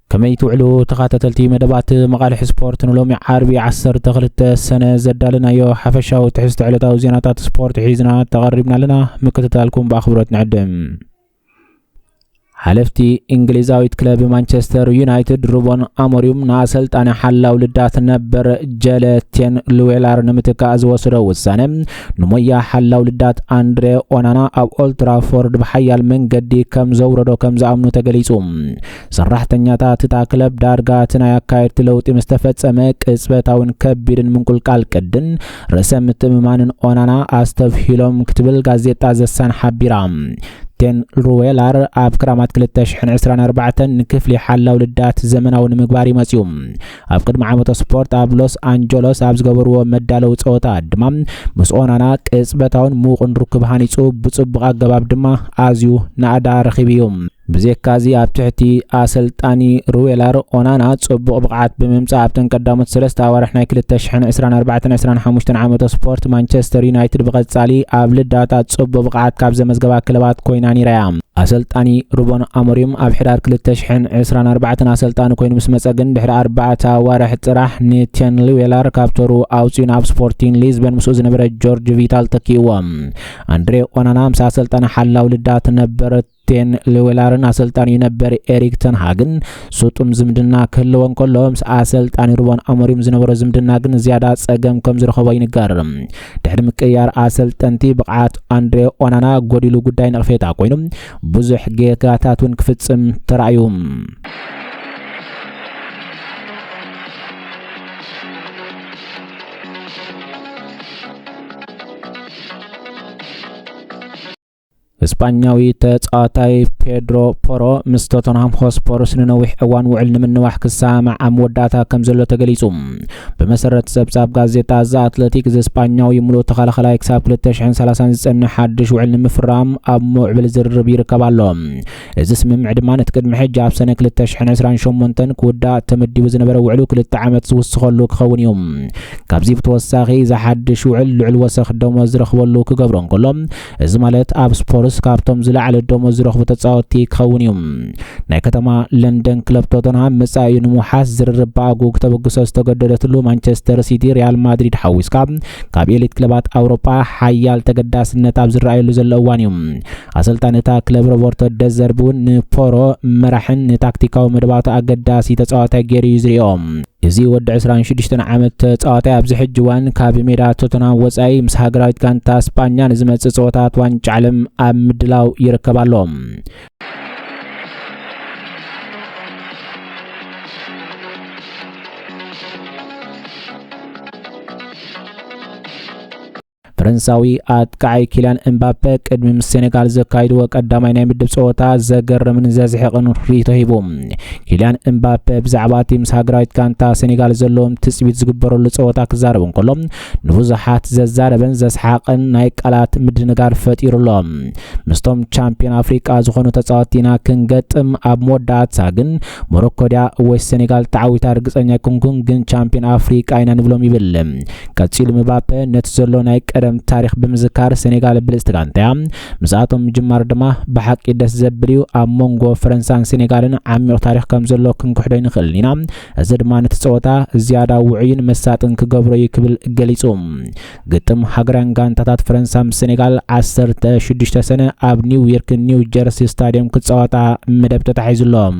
كما يتوعلو تخاتتلتي مدبات مقالح سبورت نلومي عربي 12 سنة زدالنا يو حفشة وتحست على توزينات سبورت حيزنا تغربنا لنا مكتتالكم بأخبرات نعدم حلفتي انجليزاويت كلاب مانشستر يونايتد روبن اموريوم ناسلت انا حلا ولدات نبر جلتين لويلار نمتكا ازوسرو وسانم نميا حلا ولدات اندري اونانا اب اولترافورد بحيال منقدي كم زوردو كم زامنو تغليصوم سرحتنياتا تتا كلاب دارغاتنا ياكايد تلوطي مستفصمه قصبتاون كبيرن منقل قال قدن رسم تممانن اونانا استفهيلوم كتبل غازيتا زسان حبيرام تين رويلار اب كرامات 2024 كفلي حلا ولدات زمناو نمغباري مصيوم اب قدم عامه سبورت اب لوس انجلوس اب زغبرو مدالو صوتا دما مسونانا قصبتاون موقن ركب هانيصو بصبق اغباب دما ازيو نادا رخيبيوم بزيكازي اب تحتي اسلطاني رويلار اونانا صبق بقعات بممصا ابتن قدامت 3 اورحنا 2024 عامه سبورت مانشستر يونايتد بقصالي اب لداتا صبق بقعات كاب زمزغبا كلبات كويناني رايام اسلطاني روبن اموريوم اب حدار 2024 اسلطان كوين مسمصغن دحر 4 اورح صراح نيتين لويلار كابتورو اوصين اب سبورتين ليزبن مسوز نبر جورج فيتال تكيوم اندري اونانا مس اسلطان حلا ولدات نبر تين لويلارن اسلطان ينبر إريك تن هاغن سوتم زمدنا كلون كلهم اسلطان روبن اموريم زنبر زمدنا غن زياده صگم كم زرخبا ينغارم دحر مقيار اسلطنتي بقعات اندري اونانا غوديلو غداي نقفيتا كوينم بزح جيكاتاتون كفصم ترايوم اسبانياوي تጻዋታይ بيدرو بورو مستوتنهام هوسبورس ننوح اوان وعل نمنواح كسامع اموداتا كمزلو تغليصوم بمسرت سبساب غازيتا ذا اتلتيك اسبانياوي ملو تخلخلا يكساب 2030 حدش وعل نمفرام ام عبل زرب يركبالو از اسم معدمان تقدم حج اب سنه 2028 كودا تمدي وزنبر وعلو 2 عامت زوسخلو كخونيوم كابزي بتوساخي ذا حدش وعل لعل وسخ دموز رخبلو كغبرون كلهم از مالت اب سبورس كابتوم زلعل دموز رخبو تጻወቲ كونيوم ናይ ከተማ ለንደን ክለብ ቶተንሃም መጻኢ ንሙሓስ ዝርርብ ባጉ ተበግሶ ዝተገደደትሉ ማንቸስተር ሲቲ ሪያል ማድሪድ ሓዊስካ ካብ ኤሊት ክለባት አውሮፓ ሓያል ተገዳስነት ኣብ ዝረኣየሉ ዘለዋንዮም ኣሰልጣንታ ክለብ ሮበርቶ ደዘርቡን ንፖሮ መራሕን ታክቲካዊ መድባቱ አገዳሲ ተጻዋታይ ጌሪ ይዝሪኦም እዚ ወድ 26 ዓመት ተጻዋታይ ኣብ ዝሕጅዋን ካብ ሜዳ ቶተንሃም ወጻኢ ምስ ሃገራዊት ጋንታ እስፓኛ ንዝመጽእ ጸወታት ዋንጫ ዓለም ኣብ ምድላው ይርከባሎም فرنساوي اتقاي كيلان امبابي قدم السنغال زكايد وقداماي ناي مدب صوتا زغرم نزازحقن ريتو هيبوم كيلان امبابي بزعباتي مس هاغرايت كانتا سنغال زلوم تسبيت زغبرول صوتا كزاربن كلهم نبوزحات ززاربن زسحقن ناي قالات مدنغار فطيرلوم مستوم چامبيون افريقيا زخونو تصاوتينا كنغطم اب مودات ساغن موروكوديا ويس سنغال تعويتا رغصنيا كونكون گن چامبيون افريقيا اينا نبلوم يبلم كاتسيل امبابي نتزلو ناي تاريخ بمذكار سنغال بلستغانتا مساتم جمار دما بحق دس زبليو امونغو فرنسان سنغالن عميق تاريخ كمزلو كنكحدين خلينا زدما نتصوتا زياده وعين مساتن كغبرو يكبل غليصوم گتم هاغران غانتات فرنسام سنغال 16 سنه اب نيويورك نيو جيرسي ستاديوم كتصوتا مدب تتحيزلهم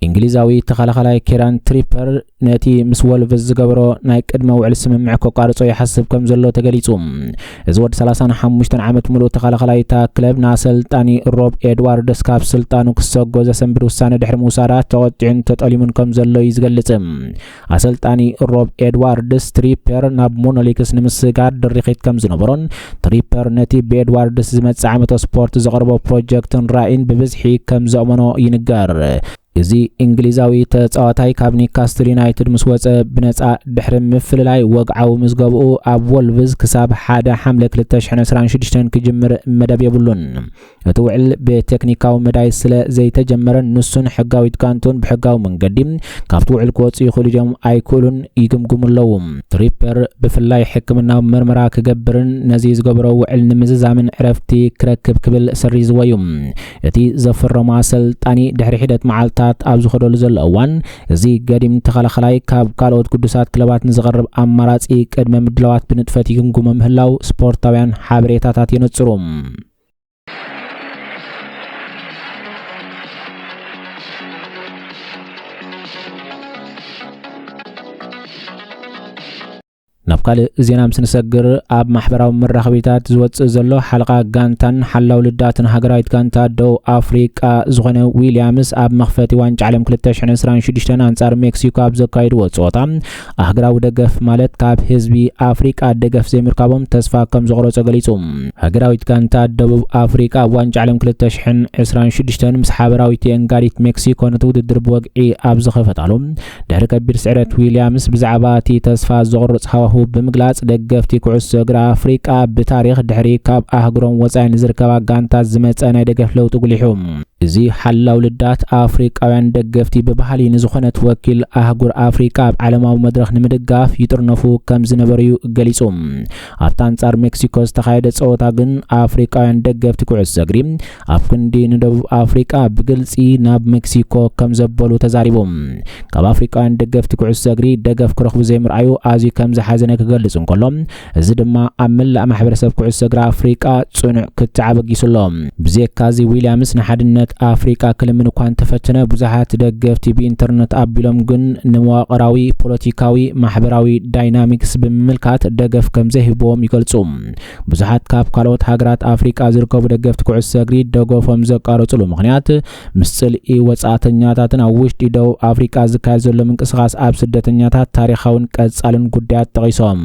انجليزاوي تخلخلاي كيران تريبر نتي مسولفز زغبرو ناي قدمه وعل سممع كقارصو يحسب كم زلو تغليصوم ازود 35 عامت ملو تخلخلاي تا كلب ناسلطاني روب ادواردس كاب سلطانو كسغو زسنبر وسانه دحر موسارات توقعن تطليمن كم زلو يزغلصم اسلطاني روب ادواردس تريبر ناب مونوليكس نمسغار دريخيت كم زنبرون تريبر نتي بادواردس زمص عامت سبورت زغربو بروجكتن راين ببزحي كم زمنو ينغار እዚ እንግሊዛዊ ተጻዋታይ ካብ ኒውካስትል ዩናይትድ ምስ ወፀ ብነፃ ድሕሪ ምፍልላይ ወግዓዊ ምዝገብኡ ኣብ ወልቭዝ ክሳብ 1 ሐምለ 2026 ክጅምር መደብ የብሉን እቲ ውዕል ብቴክኒካዊ መዳይ ስለ ዘይተጀመረ ንሱን ሕጋዊት ጋንቱን ብሕጋዊ መንገዲ ካብቲ ውዕል ክወጽኡ ይኽእሉ እዮም ኣይክእሉን ይግምግሙለዉ ትሪፐር ብፍላይ ሕክምናዊ ምርመራ ክገብርን ነዚ ዝገብሮ ውዕል ንምዝዛምን ዕረፍቲ ክረክብ ክብል ሰሪዝዎ እዩ እቲ ዘፈረሙ ኣሰልጣኒ ድሕሪ ሒደት መዓልታት ኣብ ዝኸደሉ ዘሎ እዋን እዚ ገዲም ተኸላኸላይ ካብ ካልኦት ቅዱሳት ክለባት ንዝቐርብ ኣማራጺ ቅድመ ምድላዋት ብንጥፈት ይግምግሞ ምህላው ስፖርታውያን ሓበሬታታት የነጽሩ ናብ ካልእ ዜና ምስንሰግር ኣብ ማሕበራዊ መራኸቢታት ዝወጽእ ዘሎ ሓልቃ ጋንታን ሓላው ልዳትን ሃገራዊት ጋንታ ደቡብ ኣፍሪቃ ዝኾነ ዊልያምስ ኣብ መኽፈቲ ዋንጫ ዓለም 2026 ኣንጻር ሜክሲኮ ኣብ ዘካየድዎ ጸወታ ሃገራዊ ደገፍ ማለት ካብ ህዝቢ ኣፍሪቃ ደገፍ ዘይምርካቦም ተስፋ ከም ዘቕረጾ ገሊጹ ሃገራዊት ጋንታ ደቡብ ኣፍሪቃ ኣብ ዋንጫ ዓለም 2026 ምስ ሓበራዊት የንጋሪት ሜክሲኮ ነቲ ውድድር ብወግዒ ኣብ ዝኸፈታሉ ድሕሪ ከቢድ ስዕረት ዊልያምስ ብዛዕባ እቲ ተስፋ ዘቕርጽ ሃዋህው ብምግላጽ ደገፍቲ ኩዕሶ እግሪ ኣፍሪቃ ብታሪኽ ድሕሪ ካብ ኣህጉሮም ወጻኢ ዝርከባ ጋንታት ዝመጸ ናይ ደገፍ ለውጢ ጉሊሑ እዚ ሓላው ልዳት ኣፍሪቃውያን ደገፍቲ ብባህሊ ንዝኾነት ወኪል ኣህጉር ኣፍሪቃ ኣብ ዓለማዊ መድረኽ ንምድጋፍ ይጥርነፉ ከም ዝነበሩ ገሊጹ ኣብቲ ኣንጻር ሜክሲኮ ዝተኻየደ ጸወታ ግን ኣፍሪቃውያን ደገፍቲ ኩዕሶ እግሪ ኣብ ክንዲ ንደቡብ ኣፍሪቃ ብግልጺ ናብ ሜክሲኮ ከም ዘበሉ ተዛሪቦም ካብ ኣፍሪቃውያን ደገፍቲ ኩዕሶ እግሪ ደገፍ ክረኽቡ ዘይምርኣዩ ኣዝዩ ከም ዝሓዘነ ክገልጽ እንከሎ እዚ ድማ ኣብ መላእ ማሕበረሰብ ኩዕሶ እግሪ ኣፍሪቃ ጽኑዕ ክትዓበጊሱሎ ብዘካዚ ዊልያምስ ንሓድነት ኣፍሪቃ ክልምን እኳ እንተፈተነ ብዙሓት ደገፍቲ ብኢንተርኔት ኣቢሎም ግን ንመዋቕራዊ ፖለቲካዊ ማሕበራዊ ዳይናሚክስ ብምምልካት ደገፍ ከም ዘይህብዎም ይገልጹ ብዙሓት ካብ ካልኦት ሃገራት ኣፍሪቃ ዝርከቡ ደገፍቲ ኩዕሶ እግሪ ደገፎም ዘቃረጹሉ ምኽንያት ምስ ጽልኢ ወጻእተኛታትን ኣብ ውሽጢ ደቡብ ኣፍሪቃ ዝካየድ ዘሎ ምንቅስቓስ ኣብ ስደተኛታት ታሪኻውን ቀጻልን ጉዳያት ጠቒሶም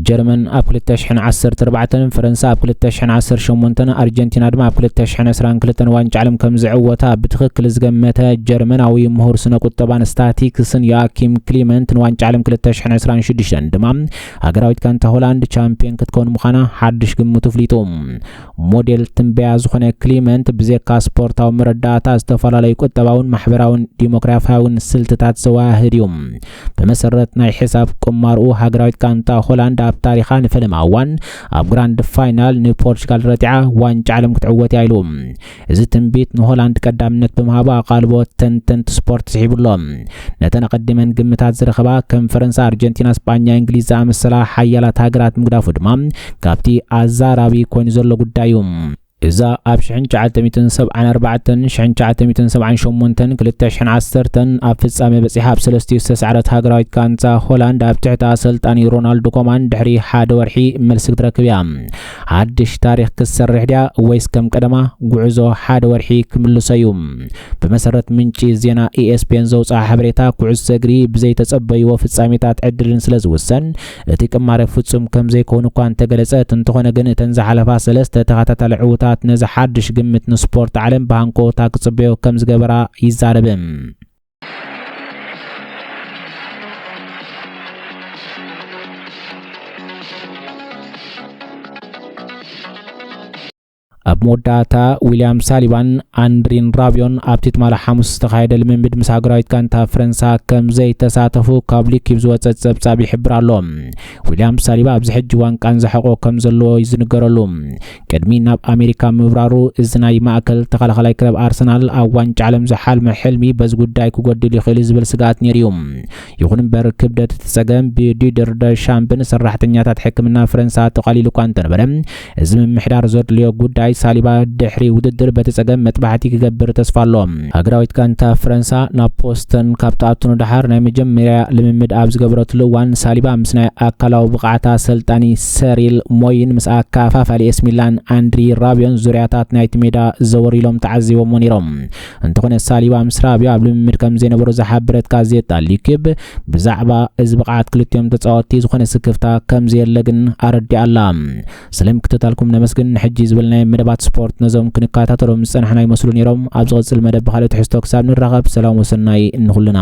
ጀርመን ኣብ 2014 ፈረንሳ ኣብ 2018 ኣርጀንቲና ድማ ኣብ 2022 ዋንጫ ዓለም ከም ዝዕወታ ብትኽክል ዝገመተ ጀርመናዊ ምሁር ስነ ቁጠባን ስታቲክስን ያኪም ክሊመንት ንዋንጫ ዓለም 2026 ድማ ሃገራዊት ጋንታ ሆላንድ ቻምፒዮን ክትኮን ምዃና ሓድሽ ግምቱ ፍሊጡ ሞዴል ትንበያ ዝኾነ ክሊመንት ብዘካ ስፖርታዊ መረዳእታ ዝተፈላለዩ ቁጠባውን ማሕበራውን ዲሞክራሲያውን ስልትታት ዘዋህድ እዩ ብመሰረት ናይ ሒሳብ ቁማርኡ ሃገራዊት ጋንታ ሆላንድ ኣብ ታሪኻ ንፈለማ እዋን ኣብ ግራንድ ፋይናል ንፖርቹጋል ረቲዓ ዋንጫ ዓለም ክትዕወት ኢሉ እዚ ትንቢት ንሆላንድ ቀዳምነት ብምሃባ ቃልቦ ተንተንቲ ስፖርት ስሒብሎም ነተን ቀድመን ግምታት ዝረኸባ ከም ፈረንሳ ኣርጀንቲና እስጳኛ እንግሊዝ ዝኣመሰላ ሓያላት ሃገራት ምግዳፉ ድማ ካብቲ ኣዛራቢ ኮይኑ ዘሎ ጉዳይ እዩ እዛ ኣብ 1974 1978 2010 ኣብ ፍጻሜ በፂሓ ኣብ 3 ዝተሰዓረት ሃገራዊት ጋንታ ሆላንድ ኣብ ትሕቲ ኣሰልጣኒ ሮናልዶ ኮማን ድሕሪ ሓደ ወርሒ መልሲ ክትረክብ እያ ሓድሽ ታሪኽ ክሰርሕ ድያ ወይስ ከም ቀደማ ጉዕዞ ሓደ ወርሒ ክምልሶ እዩ ብመሰረት ምንጪ ዜና ESPN ዘውፅአ ሓበሬታ ኩዕሶ እግሪ ብዘይተጸበይዎ ፍጻሜታት ዕድልን ስለ ዝውሰን እቲ ቅማረ ፍጹም ከም ዘይኮኑ እኳ እንተገለጸ እንተኾነ ግን እተን ዝሓለፋ ሰለስተ ተኸታታሊ ዕውታት ነዚ ሓድሽ ግምት ንስፖርት ዓለም ባንኮታ ክጽበዮ ከም ዝገበራ ይዛረብ ኣብ ሞዳታ ዊሊያም ሳሊባን አንድሪን ራቢዮን ኣብ ትማል ሐሙስ ተኻየደ ልምምድ ምስ ሃገራዊት ጋንታ ፈረንሳ ከም ዘይተሳተፉ ካብ ሊክብ ዝወፀ ጸብጻብ ይሕብር ኣሎ ዊሊያም ሳሊባ ኣብ ዝሕጂ ዋንቃን ዝሐቆ ከም ዘሎ ይዝንገረሉ ቅድሚ ናብ ኣሜሪካ ምብራሩ እዚ ናይ ማእከል ተኸላኻላይ ክለብ ኣርሰናል ኣብ ዋንጫ ዓለም ዝሓልመ ሕልሚ በዚ ጉዳይ ክጎድል ይኽእል ዝብል ስጋት ነይሩ ይኹን እምበር ክብደት ተጸገም ብዲደር ሻምፕን ሰራሕተኛታት ሕክምና ፈረንሳ ተቃሊሉ እኳ እንተነበረ እዚ ምምሕዳር ዘድልዮ ጉዳይ ሳሊባ ድሕሪ ውድድር በተጸገም መጥባሕቲ ክገብር ተስፋ ኣሎ ሃገራዊት ጋንታ ፈረንሳ ናብ ፖስተን ካብታኣቱን ድሓር ናይ መጀመርያ ልምምድ ኣብ ዝገብረትሉ እዋን ሳሊባ ምስ ናይ ኣካላዊ ብቕዓታ ሰልጣኒ ሰሪል ሞይን ምስ ኣካፋፋሊ ኤስ ሚላን አንድሪ ራቢዮን ዙርያታት ናይቲ ሜዳ ዘወሪሎም ተዓዚቦም ነይሮም እንተኾነ ሳሊባ ምስ ራቢዮ ኣብ ልምምድ ከም ዘይነበሩ ዝሓበረት ጋዜጣ ሊኪብ ብዛዕባ እዚ ብቕዓት ክልቲኦም ተጻወትቲ ዝኾነ ስክፍታ ከም ዘየለግን ኣረዲኣላ ስለምክትታልኩም ነመስግን ሕጂ ዝብልናይ መደባት ስፖርት ነዞም ክንከታተሎም ዝጸናሕና ይመስሉ ነይሮም ኣብ ዝቐጽል መደብ ብኻልኦት ሕዝቶ ክሳብ ንራኸብ ሰላም ወሰናይ እንኹልና